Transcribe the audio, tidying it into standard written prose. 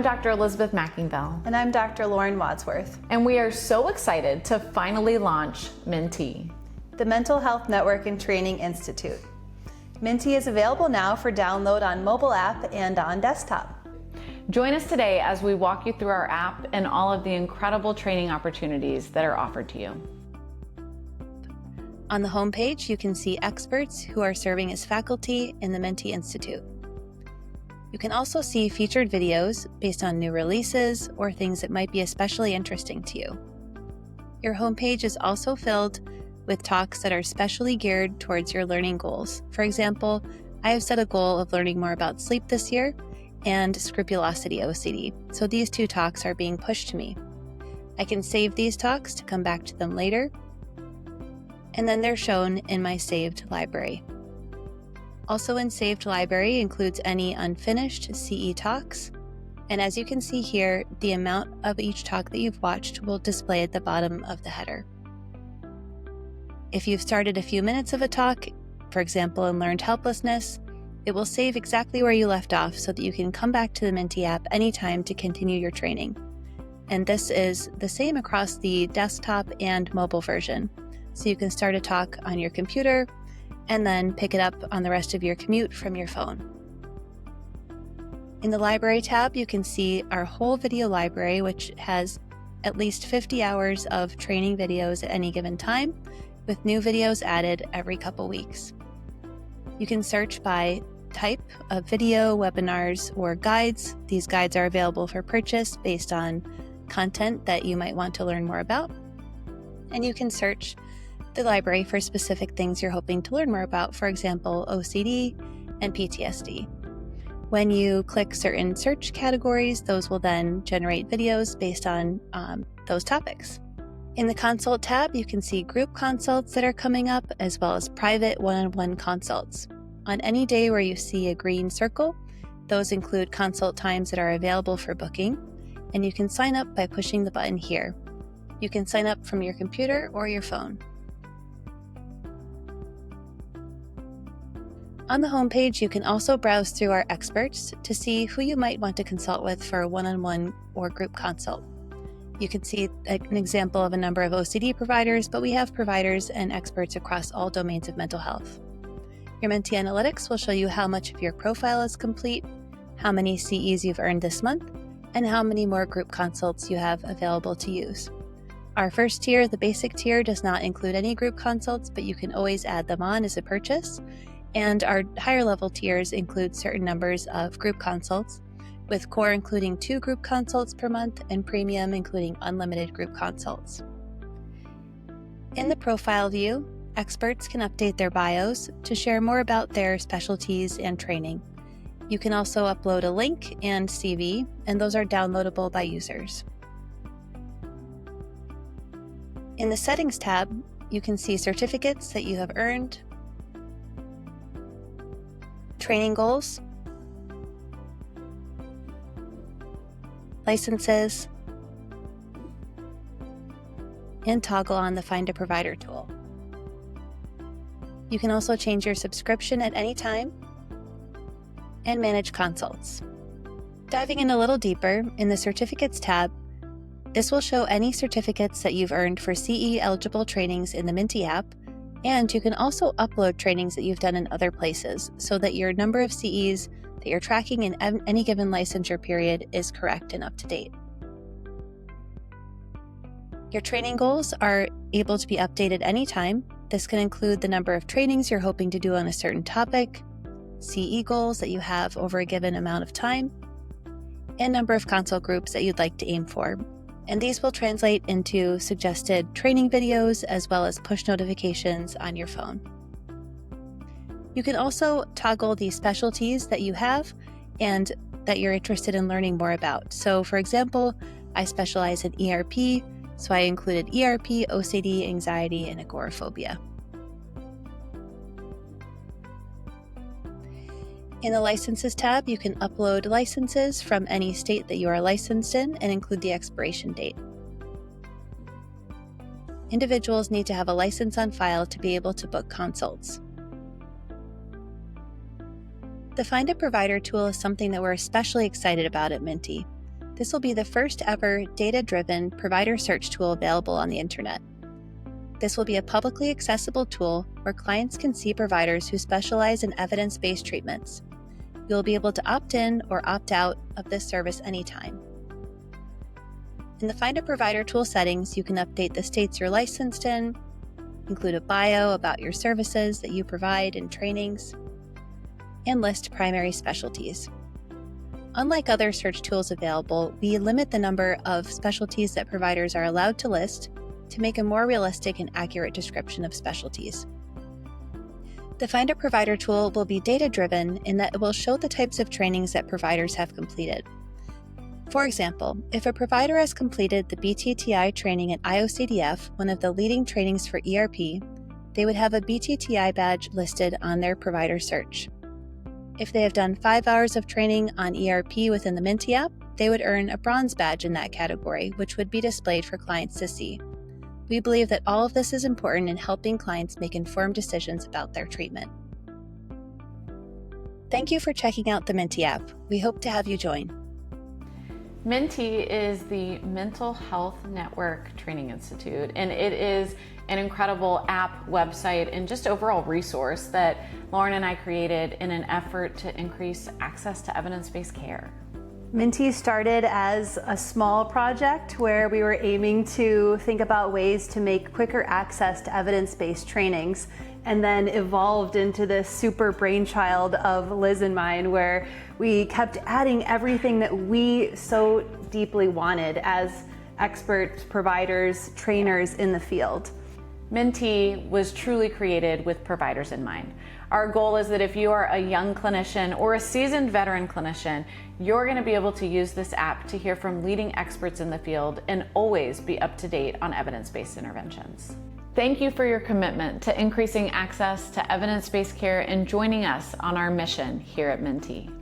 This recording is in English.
I'm Dr. Elizabeth Mackingville. And I'm Dr. Lauren Wadsworth. And we are so excited to finally launch MHNTI, the Mental Health Network and Training Institute. MHNTI is available now for download on mobile app and on desktop. Join us today as we walk you through our app and all of the incredible training opportunities that are offered to you. On the homepage, you can see experts who are serving as faculty in the MHNTI Institute. You can also see featured videos based on new releases or things that might be especially interesting to you. Your homepage is also filled with talks that are specially geared towards your learning goals. For example, I have set a goal of learning more about sleep this year and scrupulosity OCD, so these two talks are being pushed to me. I can save these talks to come back to them later, and then they're shown in my saved library. Also in saved library includes any unfinished CE talks, and as you can see here, the amount of each talk that you've watched will display at the bottom of the header. If you've started a few minutes of a talk, for example in learned helplessness, it will save exactly where you left off so that you can come back to the MHNTI app anytime to continue your training. And this is the same across the desktop and mobile version. So you can start a talk on your computer and then pick it up on the rest of your commute from your phone. In the library tab, you can see our whole video library, which has at least 50 hours of training videos at any given time, with new videos added every couple weeks. You can search by type of video, webinars, or guides. These guides are available for purchase based on content that you might want to learn more about. And you can search the library for specific things you're hoping to learn more about, for example, OCD and PTSD. When you click certain search categories, those will then generate videos based on those topics. In the consult tab, you can see group consults that are coming up, as well as private one-on-one consults. On any day where you see a green circle, those include consult times that are available for booking, and you can sign up by pushing the button here. You can sign up from your computer or your phone. On the homepage, you can also browse through our experts to see who you might want to consult with for a one-on-one or group consult. You can see an example of a number of OCD providers, but we have providers and experts across all domains of mental health. Your MHNTI Analytics will show you how much of your profile is complete, how many CEs you've earned this month, and how many more group consults you have available to use. Our first tier, the basic tier, does not include any group consults, but you can always add them on as a purchase. And our higher level tiers include certain numbers of group consults, with core including 2 group consults per month and premium including unlimited group consults. In the profile view, experts can update their bios to share more about their specialties and training. You can also upload a link and CV, and those are downloadable by users. In the settings tab, you can see certificates that you have earned, training goals, licenses, and toggle on the Find a Provider tool. You can also change your subscription at any time and manage consults. Diving in a little deeper, in the Certificates tab, this will show any certificates that you've earned for CE eligible trainings in the MHNTI app, and you can also upload trainings that you've done in other places so that your number of CEs that you're tracking in any given licensure period is correct and up to date. Your training goals are able to be updated anytime. This can include the number of trainings you're hoping to do on a certain topic, CE goals that you have over a given amount of time, and number of consult groups that you'd like to aim for. And these will translate into suggested training videos as well as push notifications on your phone. You can also toggle the specialties that you have and that you're interested in learning more about. So for example, I specialize in ERP, so I included ERP, OCD, anxiety, and agoraphobia. In the Licenses tab, you can upload licenses from any state that you are licensed in and include the expiration date. Individuals need to have a license on file to be able to book consults. The Find a Provider tool is something that we're especially excited about at MHNTI. This will be the first ever data-driven provider search tool available on the internet. This will be a publicly accessible tool where clients can see providers who specialize in evidence-based treatments. You'll be able to opt in or opt out of this service anytime. In the Find a Provider tool settings, you can update the states you're licensed in, include a bio about your services that you provide and trainings, and list primary specialties. Unlike other search tools available, we limit the number of specialties that providers are allowed to list to make a more realistic and accurate description of specialties. The Find a Provider tool will be data-driven in that it will show the types of trainings that providers have completed. For example, if a provider has completed the BTTI training at IOCDF, one of the leading trainings for ERP, they would have a BTTI badge listed on their provider search. If they have done 5 hours of training on ERP within the MHNTI app, they would earn a bronze badge in that category, which would be displayed for clients to see. We believe that all of this is important in helping clients make informed decisions about their treatment. Thank you for checking out the MHNTI app. We hope to have you join. MHNTI is the Mental Health Network Training Institute, and it is an incredible app, website, and just overall resource that Lauren and I created in an effort to increase access to evidence-based care. MHNTI started as a small project where we were aiming to think about ways to make quicker access to evidence-based trainings, and then evolved into this super brainchild of Liz and mine, where we kept adding everything that we so deeply wanted as expert providers, trainers in the field. MHNTI was truly created with providers in mind. Our goal is that if you are a young clinician or a seasoned veteran clinician, you're going to be able to use this app to hear from leading experts in the field and always be up to date on evidence-based interventions. Thank you for your commitment to increasing access to evidence-based care and joining us on our mission here at MHNTI.